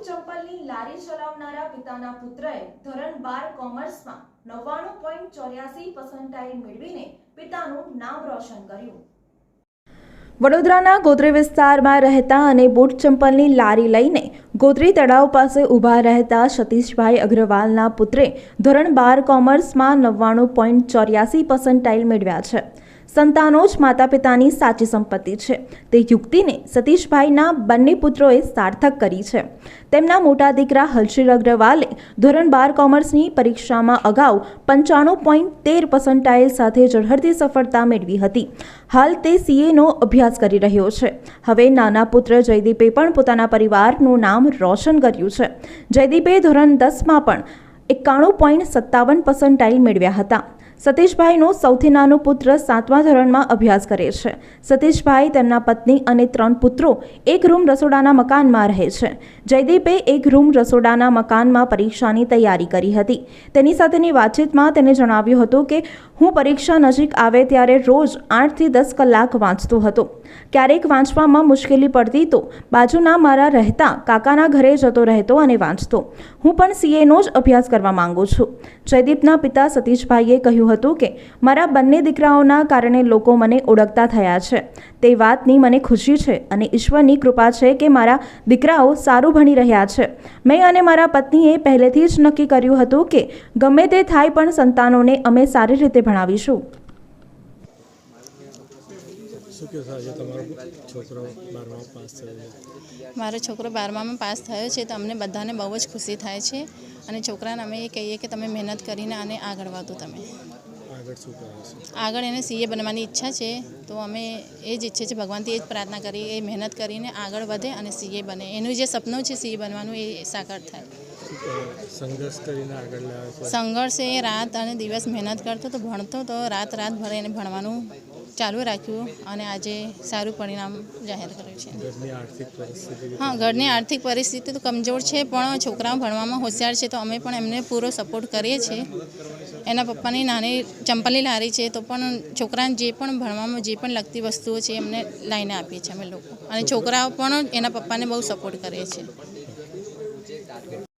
ચંપલની લારી ચલાવનારા પિતાના પુત્રએ ધોરણ 12 કોમર્સમાં 99.84% મેળવીને પિતાનું નામ રોશન કર્યું। વડોદરાના ગોત્રી વિસ્તારમાં રહેતા અને બૂટ ચંપલની લારી લઈને ગોત્રી તળાવ પાસે ઊભા રહેતા સતીશભાઈ અગ્રવાલના પુત્રે ધોરણ 12 કોમર્સમાં 99.84% મેળવ્યા છે। સંતાનો જ માતા પિતાની સાચી સંપત્તિ છે તે યુક્તિને સતીશભાઈના બંને પુત્રોએ સાર્થક કરી છે। તેમના મોટા દીકરા હર્ષિલ અગ્રવાલે ધોરણ 12 કોમર્સની પરીક્ષામાં અગાઉ 95.13% સાથે ઝળહળતી સફળતા મેળવી હતી। હાલ તે સીએનો અભ્યાસ કરી રહ્યો છે। હવે નાના પુત્ર જયદીપે પણ પોતાના પરિવારનું નામ રોશન કર્યું છે। જયદીપે ધોરણ 10માં પણ 91.57% મેળવ્યા હતા। સતીશભાઈનો સૌથી નાનો પુત્ર 7મા ધોરણમાં અભ્યાસ કરે છે। સતીશભાઈ તેમના પત્ની અને 3 પુત્રો એક રૂમ રસોડાના મકાનમાં રહે છે। જયદીપે એક રૂમ રસોડાના મકાનમાં પરીક્ષાની તૈયારી કરી હતી। તેની સાથેની વાતચીતમાં તેને જણાવ્યું હતું કે હું પરીક્ષા નજીક આવે ત્યારે રોજ 8 થી 10 કલાક વાંચતો હતો। ક્યારેક વાંચવામાં મુશ્કેલી પડતી તો બાજુના મારા રહેતા કાકાના ઘરે જતો રહેતો અને વાંચતો। હું પણ સીએનો જ અભ્યાસ કરવા માંગુ છું। જયદીપના પિતા સતીશભાઈએ કહ્યું હતું કે મારા બંને દીકરાઓના કારણે લોકો મને ઓળખતા થયા છે। તે વાતની મને ખુશી છે અને ઈશ્વરની કૃપા છે કે મારા દીકરાઓ સારું ભણી રહ્યા છે। મેં અને મારા પત્નીએ પહેલેથી જ નક્કી કર્યું હતું કે ગમે તે થાય પણ સંતાનોને અમે સારી રીતે ભણાવીશું। મારો છોકરો 12માં પાસ થયો છે તો અમને બધાને બહુ જ ખુશી થાય છે અને છોકરાને અમે એ કહીએ કે તમે મહેનત કરીને આને આગળ વધો। તમે આગળ એને સીએ બનવાની ઈચ્છા છે તો અમે એ જ ઈચ્છે છે, ભગવાનથી એ જ પ્રાર્થના કરી એ મહેનત કરીને આગળ વધે અને સીએ બને। એનું જે સપનું છે સીએ બનવાનું એ સાકાર થાય। સંઘર્ષ એ રાત અને દિવસ મહેનત કરતો તો ભણતો તો રાત ભર એને ભણવાનું ચાલુ રાખ્યું અને આજે સારું પરિણામ જાહેર કર્યું છે। હા, ઘરની આર્થિક પરિસ્થિતિ તો કમજોર છે પણ છોકરાઓ ભણવામાં હોશિયાર છે તો અમે પણ એમને પૂરો સપોર્ટ કરીએ છીએ। એના પપ્પાની નાની ચંપલની લારી છે તો પણ છોકરાને જે પણ ભણવામાં જે પણ લગતી વસ્તુઓ છે એમને લાઈને આપીએ છીએ અમે લોકો અને છોકરાઓ પણ એના પપ્પાને બહુ સપોર્ટ કરે છે।